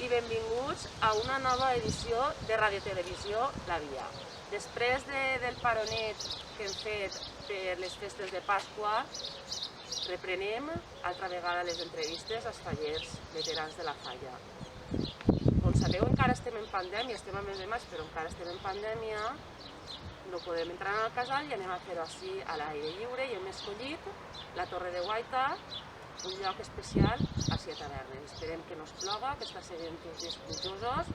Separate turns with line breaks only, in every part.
i benvinguts a una nova edició de Radiotelevisió La Via. Després del paronet que hem fet per les festes de Pasqua, reprenem altra vegada les entrevistes als fallers veterans de la falla. Com sabeu, encara estem en pandèmia, estem a mes de maig, però encara estem en pandèmia, no podem entrar al casal i anem a fer-ho així a l'aire lliure i hem escollit la Torre de Guaita, un lloc especial a Sia Tavernes. Esperem que no es ploga, que està sent uns dies plujosos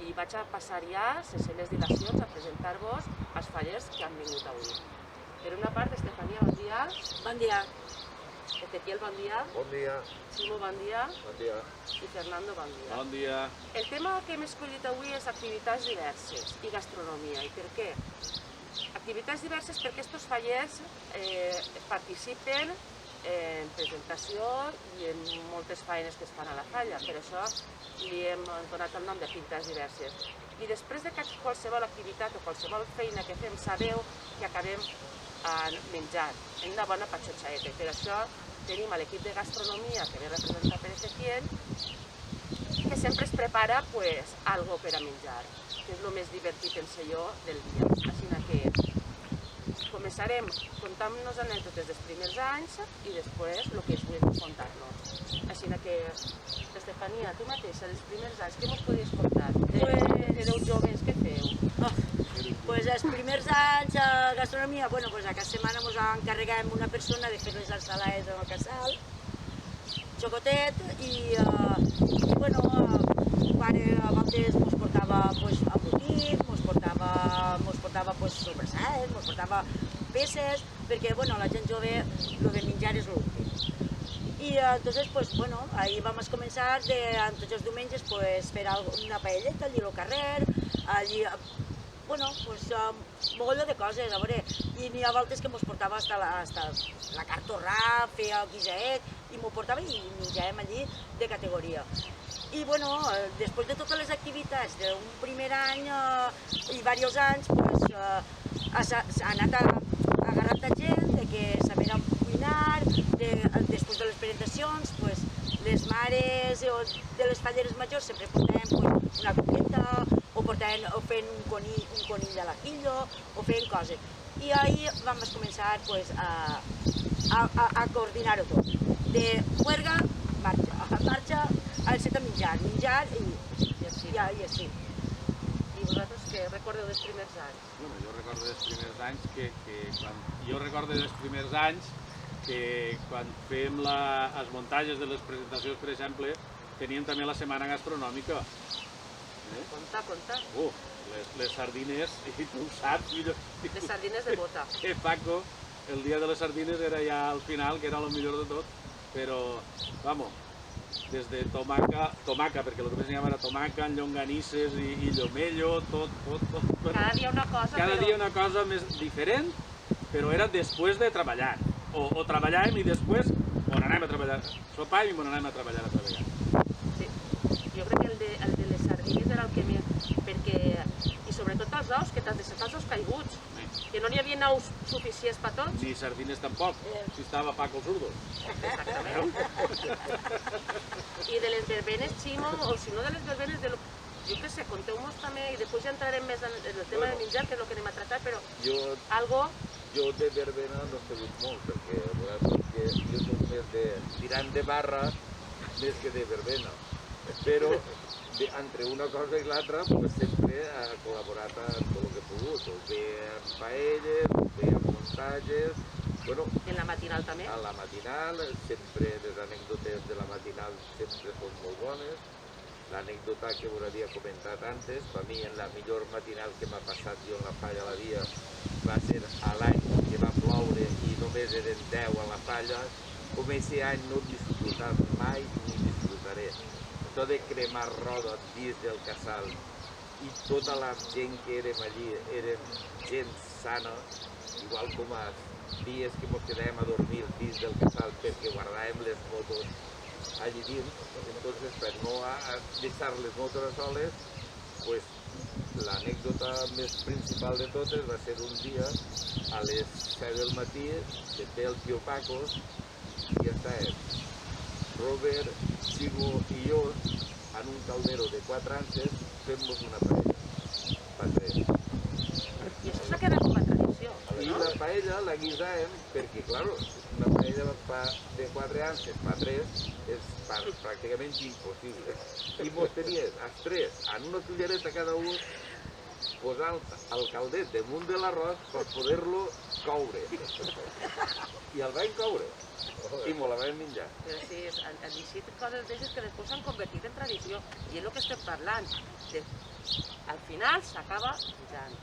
i vaig a passar ja, sense les dilacions, a presentar-vos als fallers que han vingut avui. Per una part, Estefania, bon dia.
Bon dia.
Ezequiel, bon dia.
Bon dia.
Ximo, bon dia.
Bon dia.
I Fernando, bon dia.
Bon dia.
El tema que hem escollit avui és activitats diverses i gastronomia. I per què? Activitats diverses perquè aquests fallers participen en presentació i en moltes feines que es fan a la falla. Per això li hem donat el nom de activitats diverses. I després de qualsevol activitat o qualsevol feina que fem, sabeu que acabem menjant, en una bona patxotxaeta. Per això tenim l'equip de gastronomia que ve representat per Ezequiel, que sempre es prepara algo per a menjar, que és el més divertit, penso jo, del dia. Així que començarem contant-nos anècdotes dels primers anys i després el que es vulgui contar-nos. Així que, Estefania, tu mateixa, dels primers anys, què ens podries contar? De 10 joves, què feu?
Pues els primers anys a gastronomia, bueno, pues a cada setmana ens encarreguem una persona de fer les ensalades en el casal, xocotet, i bueno, el pare a voltes ens portava embotits, ens portava sobrassades, ens portava peces, perquè bueno, la gent jove el de menjar és l'últim. I entonces, pues bueno, ahí vamos a començar tots els diumenges fer una paelleta allí al carrer, allí, bueno, pues mogolló de coses, a veure, i n'hi ha voltes que ens portava hasta la cartorrà, feia guisaet, i m'ho portava i menjàvem allí de categoria. I bueno, després de totes les activitats d'un primer any i diversos anys, pues s'ha anat agarrant gent de que saberen cuinar, després de les presentacions, pues les mares de les falleres majors sempre portaven una coqueta, o fent un conill a l'ajillo, o fent coses. I ahir vam començar a coordinar-ho tot. De juerga, marxa, al set a menjar i així.
I vosaltres què recordeu dels primers anys?
Bueno, jo recordo dels primers anys que quan fèiem els muntatges de les presentacions, per exemple, teníem també la setmana gastronòmica.
Conta.
Les sardines, i tu ho saps millor.
Les sardines de bota.
Paco, el dia de les sardines era ja al final, que era el millor de tot, però, vamos, des de tomaca, perquè el que m'ensenyava era tomaca, llonganisses i llomello, tot.
Cada dia una cosa,
Cada dia una cosa més diferent, però era després de treballar. O treballàvem i després anem a treballar. Sopàvem i anem a treballar a treballar.
Sí, jo crec que el de les sardines era el que més... I sobretot els ous, que t'has deixat els ous caiguts. Que no n'hi havia ous suficients per tots.
Ni sardines tampoc, si estava Paco el Zurdo.
Exactament. I de les verbenes, Ximo, o si no de les verbenes, jo què sé, conteu-nos també, i després ja entrarem més en el tema de menjar, que és el que anem a tractar, però
Jo de verbena no he sabut molt, perquè jo soc més de tirant de barra més que de verbena. Però entre una cosa i l'altra sempre ha col·laborat en tot el que he pogut, o bé en paelles, o bé en muntatges.
En la matinal també?
A la matinal, sempre les anècdotes de la matinal sempre són molt bones. L'anècdota que us havia comentat antes, per mi en la millor matinal que m'ha passat jo en la falla la Via va ser a l'any que va ploure i només eren 10 a la falla. Com aquest any no he disfrutat mai ni disfrutaré. Això de cremar roda dins del casal i tota la gent que érem allí érem gent sana, igual com els dies que ens quedàvem a dormir dins del casal perquè guardàvem les motos allí dins. Entonces, per no deixar les motos soles, pues l'anècdota més principal de totes va ser un dia a les 7 del matí que ve el tio Paco i ja està Robert, Ximo i jo en un caldero de 4 anses, fem-nos una paella, pa 3.
I això s'ha quedat com a tradició,
I
no?
la paella la guisàvem perquè, clar, una paella de 4 anses, pa 3, és pràcticament impossible. I mos tenies els 3 en una cullereta cada un, posant el caldet damunt de l'arròs per poder-lo coure. I el vam coure. I mos la vam menjar.
Però sí, han llegit coses d'aixes que després s'han convertit en tradició. I és el que estem parlant. Al final s'acaba menjant.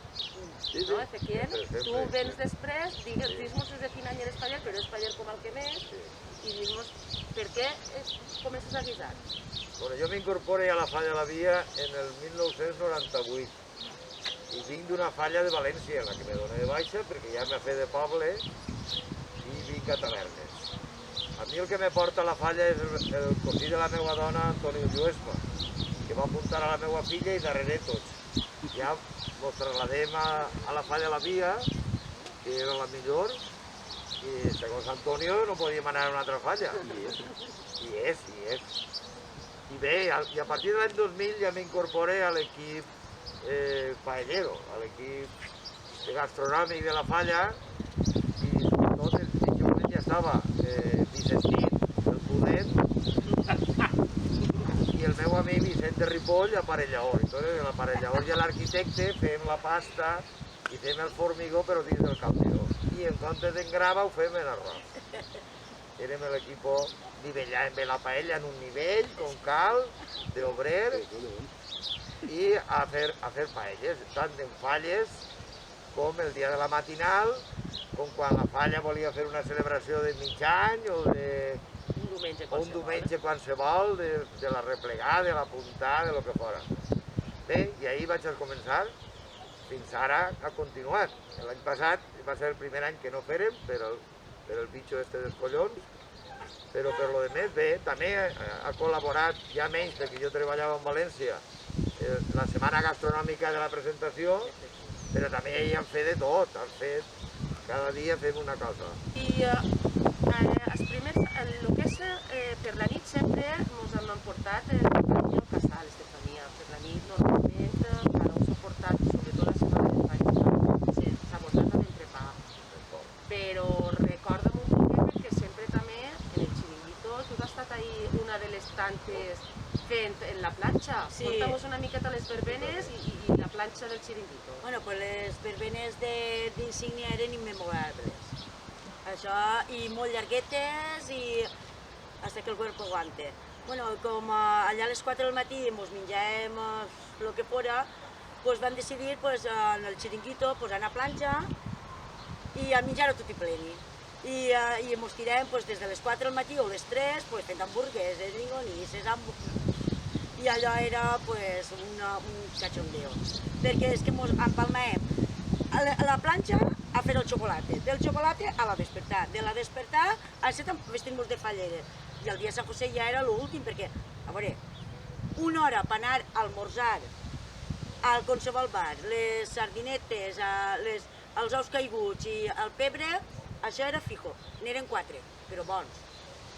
Sí,
No, Ezequiel?
sempre.
Tu vens després, dis-nos de quin any eres paller, però eres paller com el que més, i dis-nos per què comences a guisar.
Bueno, yo me incorporé a la Falla de la Vía en el 1998 y vinc d'una falla de València en la que me doné de baixa perquè ja m'he fet de poble i vinc a Tavernes. A mi el que me porta a la falla és el cosí de la meva dona, Antonio Lluesma, que va apuntar a la meva filla i darrere tots. Ja ens trasladem a la Falla de la Via, que era la millor, i segons Antonio no podíem anar a una altra falla. I és. I bé, i a partir de l'any 2000 ja m'incorporé a l'equip paellero, a l'equip gastronòmic de la falla, i sobretot en aquest moment ja estava Vicentín, el Prudent, i el meu amic Vicent de Ripoll, aparellador. Entonces, l'aparellador i l'arquitecte fem la pasta i fem el formigó però dins del caldero. I en comptes d'engrava ho fem en arròs. Érem l'equip nivellàvem bé la paella en un nivell, con cal, d'obrer, i a fer paelles, tant en falles com el dia de la matinal, com quan la falla volia fer una celebració de mig any o un diumenge qualsevol, de la replegada, de la puntada, de lo que fora. Bé, i ahir vaig a començar, fins ara ha continuat. L'any passat va ser el primer any que no fèrem, per el bitxo este dels collons, però per lo demés, bé, també ha col·laborat, ja menys, perquè jo treballava en València, la setmana gastronòmica de la presentació, però també hi han fet de tot, cada dia fem una cosa.
I els primers, el que és per la nit sempre ens han portat el casal, Estefania. Per la nit normalment cada un s'ha portat, sobretot la setmana de l'any, s'ha portat l'entrepà. Però recorda'm un poquet perquè sempre també en el xiringuito tu has estat ahí una de les tantes fent en la planxa.
Sí.
Conta'm-nos una miqueta les verbenes i la planxa del xiringuito.
Bueno, pues les verbenes d'insígnia eren immemorables. Això, i molt llarguetes i hasta que el cuerpo aguante. Bueno, com allà a les 4 del matí ens menjàvem el que fora, pues vam decidir pues, en el xiringuito pues, anar a planxa i a menjar-ho tot i pleni. I ens tirem pues, des de les 4 del matí o les 3 pues, fent hamburgueses, llonganisses, i allò era pues, un cachondeo. Perquè és que ens empalmàvem a la planxa a fer el xocolate, del xocolate a la despertar, de la despertar a 7 vestir-nos de falleres. I el dia de Sant José ja era l'últim, perquè, a veure, una hora per anar a almorzar al qualsevol bar, les sardinetes, els ous caiguts i el pebre, això era fijo, n'eren 4, però bons.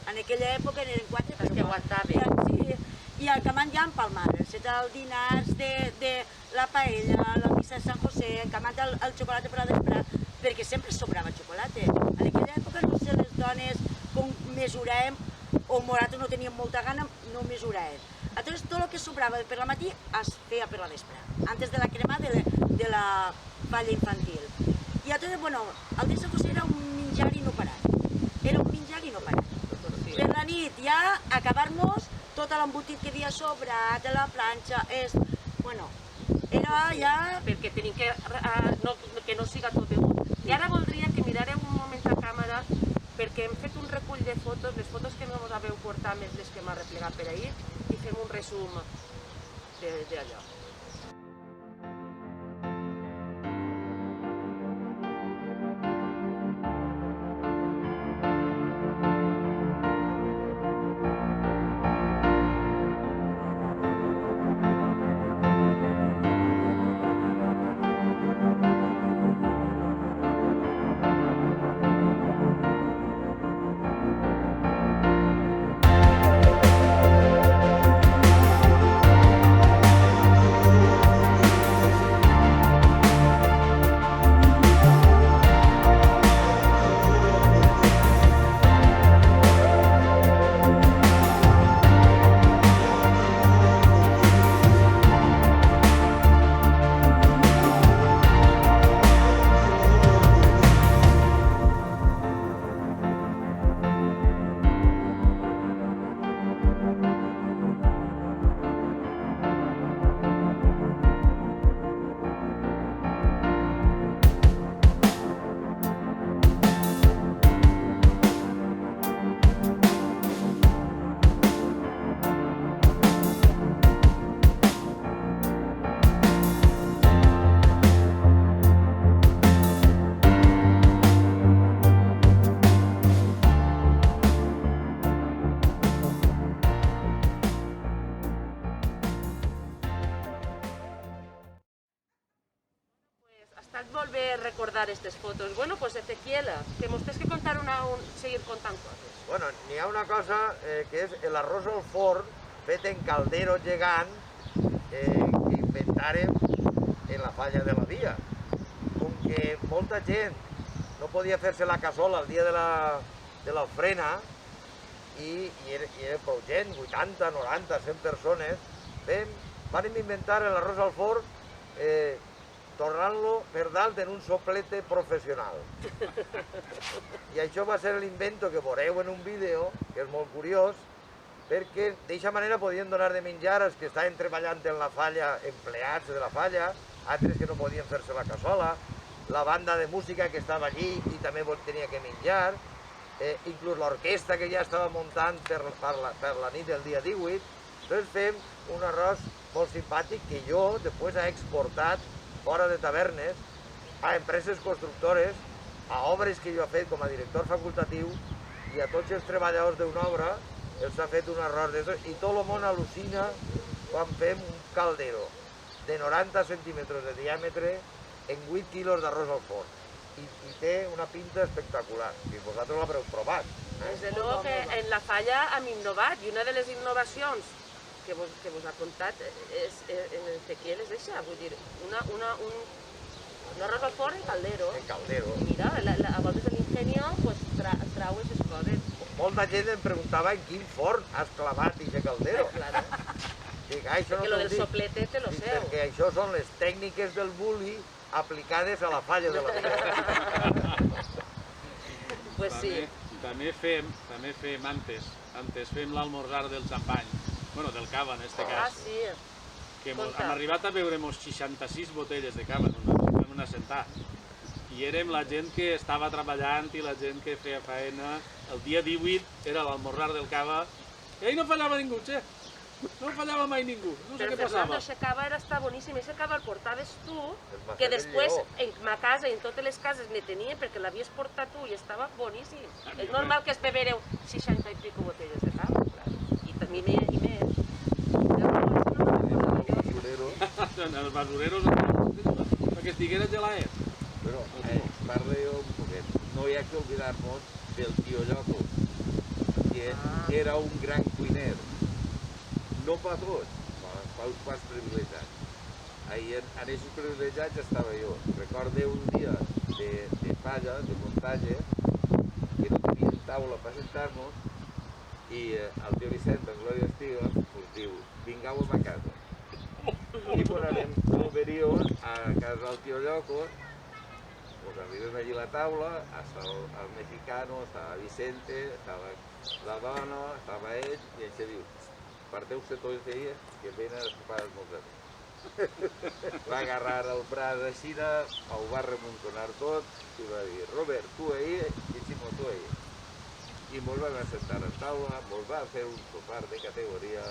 En aquella època n'eren 4, però
Els que
bons.
aguantaven.
Sí, i al camant ja empalmar, el dinars de la paella, la missa de Sant José, encamant el xocolate per a desprar, perquè sempre sobrava xocolate. En aquella època no sé les dones com mesuràvem, o nosaltres no teníem molta gana, no mesuràvem. Llavors tot el que sobrava per la matí es feia per la vespre, antes de la crema de la falla infantil. I llavors, bueno, el dia de Sant José era un menjar i no parar. Era un menjar i no parar. Per la nit ja acabar-nos tot l'embotit que havia sobrat de la planxa, bueno, era ja...
Perquè tenim que no siga tot begut. I ara voldria que mirareu un moment a càmera perquè hem fet un recull de fotos, les fotos que no us haveu portat més les que m'ha replegat per ahir, i fem un resum d'allò. Està molt bé recordar aquestes fotos. Bueno, pues Ezequiel, que mos tens que contar seguir contant coses.
Bueno, n'hi ha una cosa que és l'arròs al forn fet en caldero gegant que inventàrem en la falla de la via. Com que molta gent no podia fer-se la cassola el dia de l'ofrena i era prou gent, 80, 90, 100 persones, van inventar l'arròs al forn tornant-lo per dalt en un soplete professional. I això va ser l'invento que veureu en un vídeo, que és molt curiós, perquè d'aquesta manera podien donar de menjar als que estaven treballant en la falla, empleats de la falla, altres que no podien fer-se la cassola, la banda de música que estava allí i també tenia que menjar, inclús l'orquestra que ja estava muntant per la nit del dia 18. Entonces fem un arròs molt simpàtic que jo després he exportat fora de tavernes, a empreses constructores, a obres que jo he fet com a director facultatiu i a tots els treballadors d'una obra els ha fet un arròs d'estos i tot el món al·lucina quan fem un caldero de 90 centímetres de diàmetre en 8 quilos d'arròs al forn. I té una pinta espectacular, i vosaltres l'haureu provat.
Des de luego que en la falla hem innovat i una de les innovacions que vos ha contat en Ezequiel és això, vull dir, un arròs al forn en caldero.
En caldero.
Mira, a voltes de l'ingenio trau aquestes coses.
Molta gent em preguntava en quin forn has clavat aquest caldero.
Claro.
Dic, això no
Perquè lo
t'ho
del
dic.
soplete te lo
Dic,
seu.
perquè això són les tècniques del bulli aplicades a la falla de la vida.
Pues sí.
També fem antes fem l'almorzar del xampany, bueno, del cava en este
Ah,
cas,
sí.
que hem
Conta.
arribat a beure 66 botelles de cava en una sentada. I érem la gent que estava treballant i la gent que feia feina. El dia 18 era l'almorzar del cava i ahí no fallava ningú, che. No fallava mai ningú, no sé
Però
què
Fernando,
passava.
ese cava està boníssim, ese cava el portaves tu,
va
que
fer
després
millor.
en ma casa i en totes les cases ne tenia perquè l'havies portat tu i estava boníssim.
Ah,
És
mira.
normal que es bebereu 60 i pico botelles de cava, clar. I també i més. Ja no, això no me'n recordava jo.
En els basureros perquè estiguera gelaet.
Bueno, parla jo un poquet. No hi ha que oblidar-nos del tio Lloco, que era un gran cuiner. No per tots, per uns quants privilegiats. Ahí en aquests privilegiats estava jo. Recorde un dia de falla, de muntatge, que no teníem taula per sentar-nos i el tio Vicent, en Glòria Estiga, us diu, vingueu a ma casa. I posarem l'oberio a casa del tio Lloco, pues arribem allí a la taula, estava el mexicano, estava Vicente, estava la dona, estava ell, i ell se diu, parteu-se tots ells que venen a sopar els meus. Va agarrar el braç així, ho va remuntonar tot i va dir, Robert, tu ahí i Ximo, tu ahí. I mos vam assentar a taula, mos va fer un sopar de categoria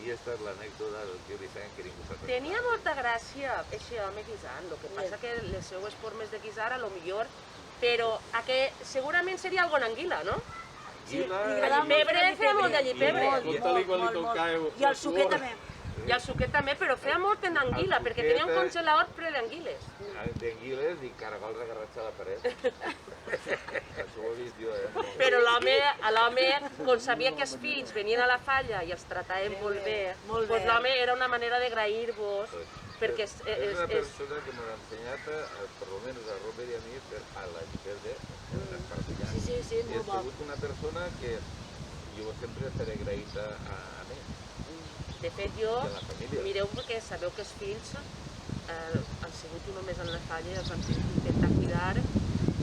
i aquesta és l'anècdota del tio Vicent que ningú s'ha fet.
Tenia molta gràcia aquest home guisant, el que passa que les seues formes de guisar a lo millor, però segurament seria algo en anguila, no?
Anguila,
Allipebre, feia molt d'allipebre.
I tal i quan li tocava
I el suquet també.
I el suquet també, però feia molt en anguila,
El
perquè
suquet,
tenia un congelador ple d'anguiles.
d'anguiles i caragols agarrats a la paret. Això ho he vist jo,
Però l'home, com sabia que els fills venien a la falla i els trataven molt bé,
molt
doncs
bé.
l'home era una manera de grair-vos, perquè
és una persona que m'ha ensenyat, per almenys a Robert i a mi, per a la lliberté,
Sí,
I
molt
és
bo.
sigut una persona que jo sempre estaré agraït a ell,
de fet jo,
i a la família.
mireu perquè sabeu que els fills han sigut només en la falla i els han intentat cuidar,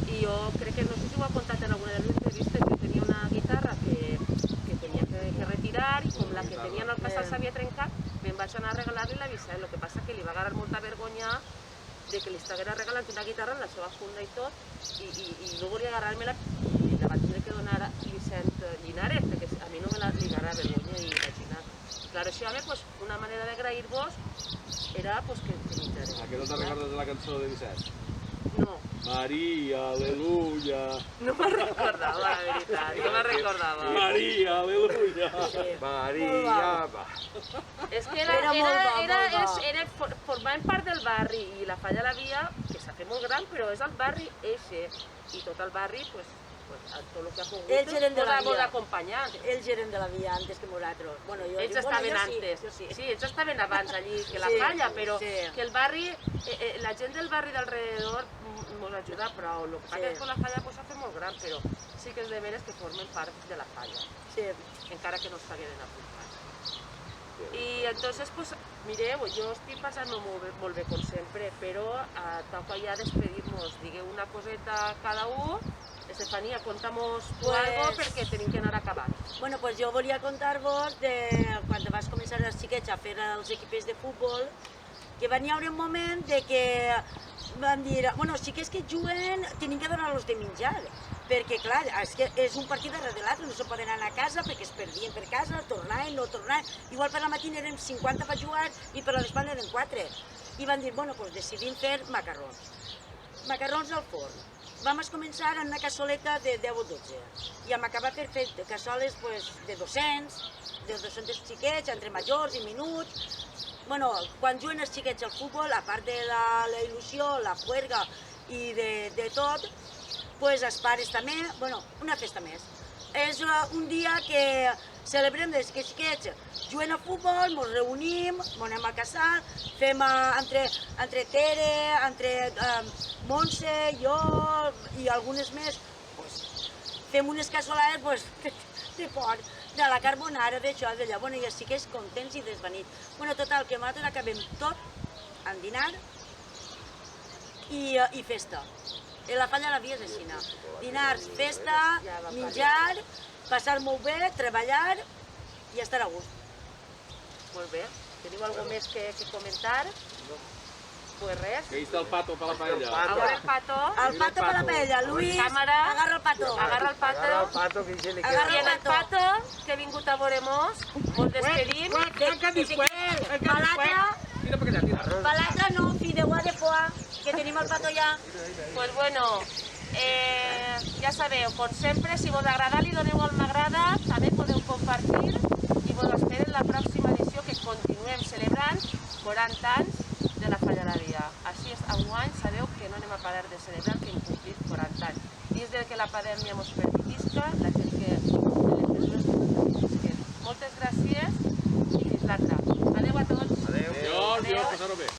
i jo crec que, no sé si ho ha contat en alguna de les entrevistes, jo tenia una guitarra que tenia que retirar i com la que tenia en el casal s'havia trencat, me'n vaig anar a regalar-li la Vicent. El que passa que li va agarrar molta vergonya de que li estiguera regalant una guitarra en la seva funda i tot, i no volia agarrar-me-la i la vaig haver que donar a Vicent Linares, perquè a mi no me li agarra vergonya i vaig anar. Clar, això, pues, una manera d'agrair-vos era pues, que menjareu.
Aquest no te'n recordes de la cançó de Vicent?
No,
Maria, aleluia.
No me'n recordava, la veritat, no me'n recordava.
Maria, aleluia.
Maria, va.
És que
Era molt bo.
formàvem part del barri i la Falla la Via, que s'ha fet molt gran, però és el barri eixe. I tot el barri, pues, a tot el que ha pogut,
Ells eren de la
molt
via.
acompanyat.
Ells eren de la via antes que nosaltres. Bueno,
Ells estaven antes,
sí.
sí, ells estaven abans allí que la
Sí,
Falla, però
sí.
que el barri, la gent del barri d'alrededor ens ajuda prou. El que passa
Sí.
és que la Falla s'ha fet molt gran, però sí que és de veres que formen part de la Falla,
Sí.
encara que no s'hagueren apuntat. I entonces, pues, mireu, jo estic passant-me molt bé com sempre, però toca ja despedir-nos. Digueu una coseta cada un. Estefania, conta'mos tu
Pues-
algo perquè tenim que anar acabant.
Bueno, pues jo volia contar-vos de quan vas començar els xiquets a fer els equips de futbol, que va haver un moment de que van dir, bueno, els xiquets que juguen tenim que donar-los de menjar, perquè clar, és que és un partit darrere l'altre, no se poden anar a casa perquè es perdien per casa, tornaven, no tornaven. Igual per la matina érem 50 per jugar i per a l'espatlla eren 4. I van dir, bueno, pues decidim fer macarrons. Macarrons al forn. Vam començar en una cassoleta de 10 o 12 i vam acabar per fer cassoles pues, de 200 xiquets, entre majors i minuts. Bueno, quan juguen els xiquets al futbol, a part de la il·lusió, la juerga i de tot, pues els pares també, bueno, una festa més. És un dia que celebrem des que els xiquets juguen a futbol, ens reunim, ens anem al casal, fem entre Tere, entre Montse, jo i algunes més, pues, fem unes cassolades pues, de porc, de la carbonara, d'això, d'allò, bueno, i els xiquets contents i desvanits. Bueno, total, que nosaltres acabem tot en dinar i festa. En la Falla la Via és així, dinars, festa, menjar, passar molt bé, treballar i estar a gust.
Molt bé. Teniu alguna cosa més que comentar? Pues res.
Que ahí està el pato per la paella.
A veure el pato.
El pato per la paella, Luis,
Càmera.
agarra el pato.
Agarra el pato.
Agarra el pato que se li
Agarra
queda.
I en el pato que ha vingut a veure mos, mos despedim.
Per l'altre no, fideuà de poa, que tenim el pato ja.
Pues bueno, ja sabeu, com sempre, si vos agrada li doneu al m'agrada, també podeu compartir i vos esperen la pròxima edició que continuem celebrant 40 anys de la Falla la Via. Així és, enguany sabeu que no anem a parar de celebrar que hem complit 40 anys. Dins del que la pandèmia mos permetisca, la gent que les mesures que mos permetisquen. Moltes gràcies i fins l'altra. Adéu a tots.
Adéu.
Adiós, adiós, passar-ho bé.